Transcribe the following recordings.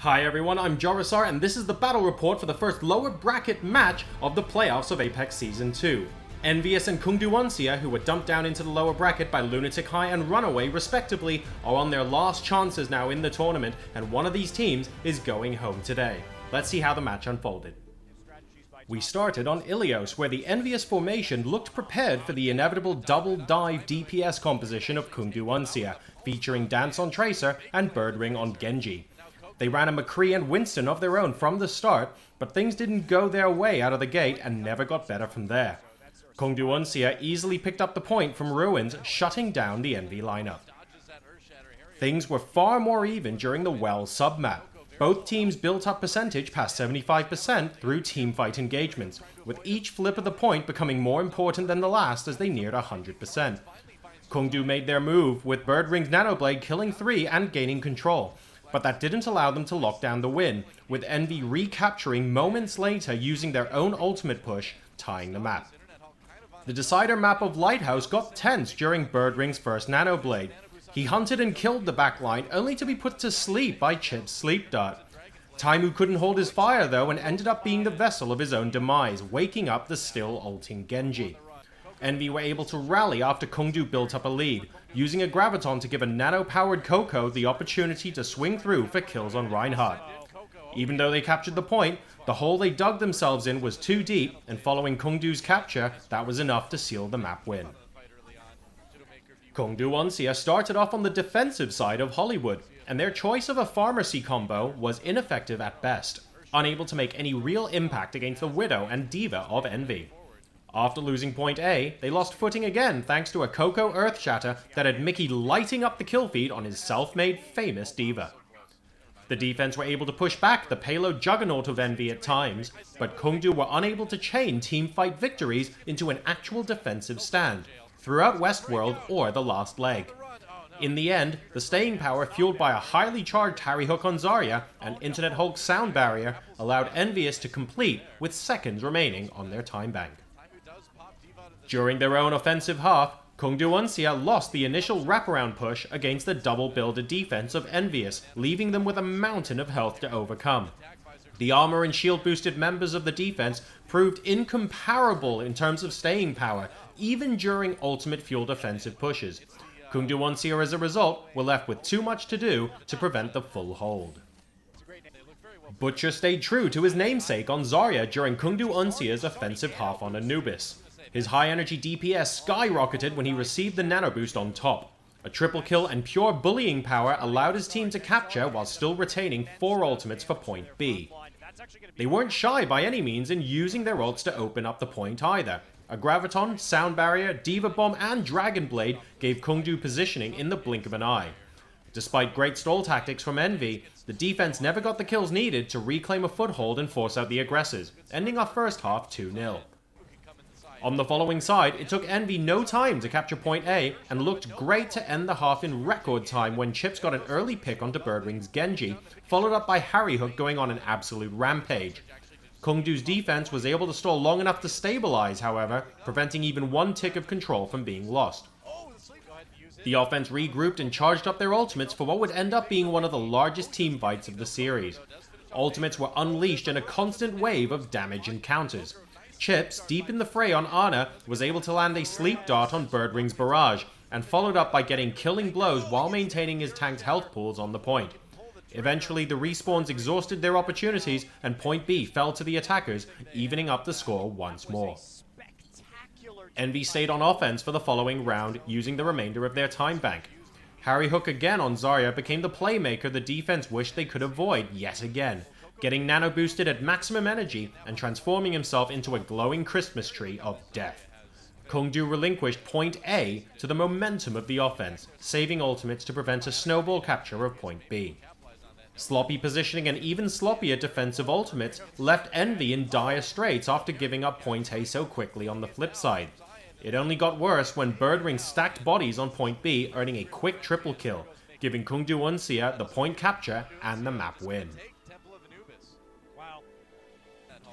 Hi everyone, I'm Jorisar and this is the battle report for the first lower bracket match of the playoffs of Apex Season 2. EnVyUs and Kongdoo Uncia, who were dumped down into the lower bracket by Lunatic High and Runaway respectively, are on their last chances now in the tournament, and one of these teams is going home today. Let's see how the match unfolded. We started on Ilios, where the EnVyUs formation looked prepared for the inevitable double dive DPS composition of Kongdoo Uncia, featuring Dance on Tracer and Birdring on Genji. They ran a McCree and Winston of their own from the start, but things didn't go their way out of the gate and never got better from there. Kongdoo Uncia easily picked up the point from Ruins, shutting down the Envy lineup. Things were far more even during the Well submap. Both teams built up percentage past 75% through teamfight engagements, with each flip of the point becoming more important than the last as they neared 100%. Kongdoo made their move, with Birdring's Nanoblade killing 3 and gaining control. But that didn't allow them to lock down the win, with Envy recapturing moments later using their own ultimate push, tying the map. The decider map of Lighthouse got tense during Birdring's first Nanoblade. He hunted and killed the backline, only to be put to sleep by Chip's sleep dart. Taimou couldn't hold his fire though and ended up being the vessel of his own demise, waking up the still ulting Genji. Envy were able to rally after Kongdoo built up a lead, using a Graviton to give a nano-powered Cocco the opportunity to swing through for kills on Reinhardt. Even though they captured the point, the hole they dug themselves in was too deep, and following Kongdoo's capture, that was enough to seal the map win. Kongdoo Uncia started off on the defensive side of Hollywood, and their choice of a pharmacy combo was ineffective at best, unable to make any real impact against the Widow and Diva of Envy. After losing point A, they lost footing again thanks to a Cocco Earthshatter that had Mickie lighting up the kill feed on his self-made famous Diva. The defense were able to push back the payload juggernaut of Envy at times, but Kongdoo were unable to chain teamfight victories into an actual defensive stand, throughout Westworld or the last leg. In the end, the staying power fueled by a highly charged HarryHook on Zarya and InternetHulk sound barrier allowed EnVyUs to complete with seconds remaining on their time bank. During their own offensive half, Kongdoo Uncia lost the initial wraparound push against the double-builded defense of EnVyUs, leaving them with a mountain of health to overcome. The armor and shield boosted members of the defense proved incomparable in terms of staying power, even during ultimate fueled offensive pushes. Kongdoo Uncia as a result were left with too much to do to prevent the full hold. Butcherr stayed true to his namesake on Zarya during Kongdoo Uncia's offensive half on Anubis. His high-energy DPS skyrocketed when he received the nano boost on top. A triple kill and pure bullying power allowed his team to capture while still retaining 4 ultimates for point B. They weren't shy by any means in using their ults to open up the point either. A Graviton, Sound Barrier, Diva Bomb and Dragon Blade gave Kongdoo positioning in the blink of an eye. Despite great stall tactics from Envy, the defense never got the kills needed to reclaim a foothold and force out the aggressors, ending our first half 2-0. On the following side, it took Envy no time to capture point A and looked great to end the half in record time when Chips got an early pick onto Birdring's Genji, followed up by HarryHook going on an absolute rampage. Kongdoo's defense was able to stall long enough to stabilize, however, preventing even one tick of control from being lost. The offense regrouped and charged up their ultimates for what would end up being one of the largest team fights of the series. Ultimates were unleashed in a constant wave of damage and counters. Chips, deep in the fray on Ana, was able to land a sleep dart on Birdring's barrage, and followed up by getting killing blows while maintaining his tank's health pools on the point. Eventually, the respawns exhausted their opportunities, and point B fell to the attackers, evening up the score once more. Envy stayed on offense for the following round, using the remainder of their time bank. HarryHook again on Zarya became the playmaker the defense wished they could avoid yet again, getting nano boosted at maximum energy and transforming himself into a glowing Christmas tree of death. Kongdoo relinquished point A to the momentum of the offense, saving ultimates to prevent a snowball capture of point B. Sloppy positioning and even sloppier defensive ultimates left Envy in dire straits after giving up point A so quickly on the flip side. It only got worse when Birdring stacked bodies on point B, earning a quick triple kill, giving Kongdoo Uncia the point capture and the map win.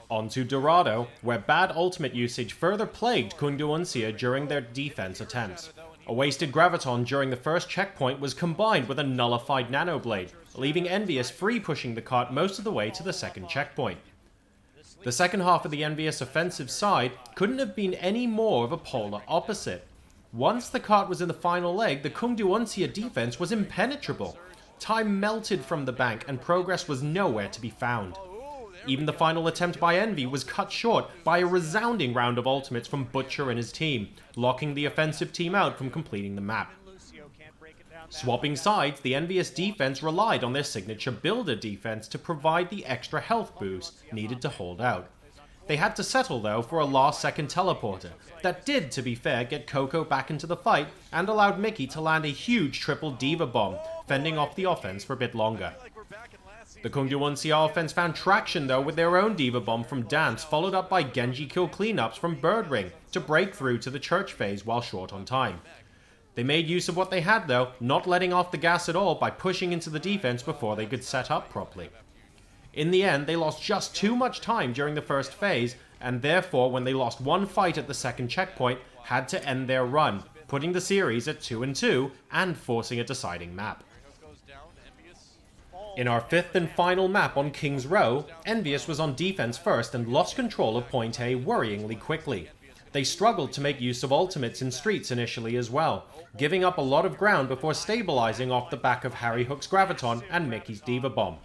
On to Dorado, where bad ultimate usage further plagued Kongdoo Uncia during their defense attempts. A wasted graviton during the first checkpoint was combined with a nullified nanoblade, leaving EnVyUs free pushing the cart most of the way to the second checkpoint. The second half of the EnVyUs offensive side couldn't have been any more of a polar opposite. Once the cart was in the final leg, the Kongdoo Uncia defense was impenetrable. Time melted from the bank and progress was nowhere to be found. Even the final attempt by Envy was cut short by a resounding round of ultimates from Butcherr and his team, locking the offensive team out from completing the map. Swapping sides, the EnVyUs defense relied on their signature builder defense to provide the extra health boost needed to hold out. They had to settle though for a last-second teleporter that did, to be fair, get Cocco back into the fight and allowed Mickie to land a huge triple diva bomb, fending off the offense for a bit longer. The Kongdoo Uncia offense found traction though with their own diva bomb from Dance, followed up by Genji kill cleanups from Birdring to break through to the church phase while short on time. They made use of what they had though, not letting off the gas at all by pushing into the defense before they could set up properly. In the end, they lost just too much time during the first phase, and therefore when they lost one fight at the second checkpoint, had to end their run, putting the series at 2-2 and forcing a deciding map. In our fifth and final map on King's Row, EnVyUs was on defense first and lost control of point A worryingly quickly. They struggled to make use of ultimates in streets initially as well, giving up a lot of ground before stabilizing off the back of HarryHook's graviton and Mickie's diva bomb.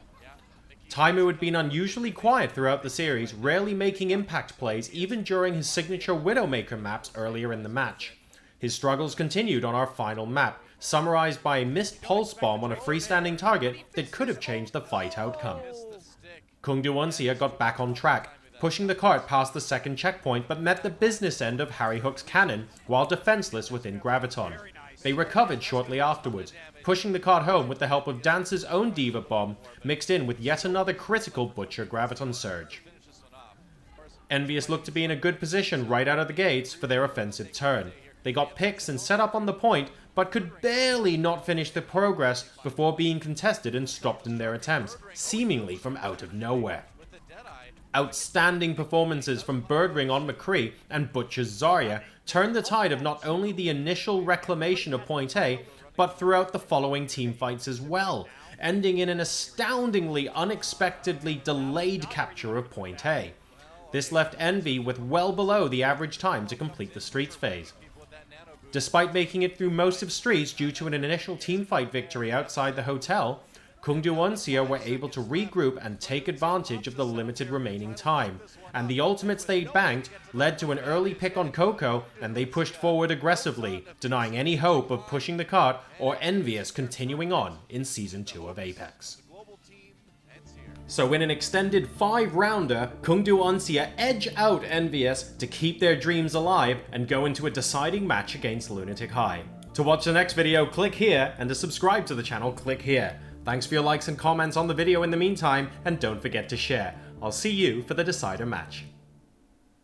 Taimou had been unusually quiet throughout the series, rarely making impact plays even during his signature Widowmaker maps earlier in the match. His struggles continued on our final map, summarized by a missed pulse bomb on a freestanding target that could have changed the fight outcome. Kongdoo Uncia got back on track, pushing the cart past the second checkpoint but met the business end of HarryHook's cannon while defenseless within graviton. They recovered shortly afterwards, pushing the cart home with the help of Dance's own diva bomb, mixed in with yet another critical Butcherr graviton surge. EnVyUs looked to be in a good position right out of the gates for their offensive turn. They got picks and set up on the point, but could barely not finish the progress before being contested and stopped in their attempts, seemingly from out of nowhere. Outstanding performances from Birdring on McCree and Butcherr's Zarya turned the tide of not only the initial reclamation of point A, but throughout the following teamfights as well, ending in an astoundingly unexpectedly delayed capture of point A. This left Envy with well below the average time to complete the streets phase. Despite making it through most of streets due to an initial teamfight victory outside the hotel, Kongdoo Uncia were able to regroup and take advantage of the limited remaining time, and the ultimates they banked led to an early pick on Cocco, and they pushed forward aggressively, denying any hope of pushing the cart or EnVyUs continuing on in Season 2 of Apex. So in an extended 5-rounder, Kongdoo Uncia edge out EnVyUs to keep their dreams alive and go into a deciding match against Lunatic High. To watch the next video, click here, and to subscribe to the channel, click here. Thanks for your likes and comments on the video in the meantime, and don't forget to share. I'll see you for the decider match.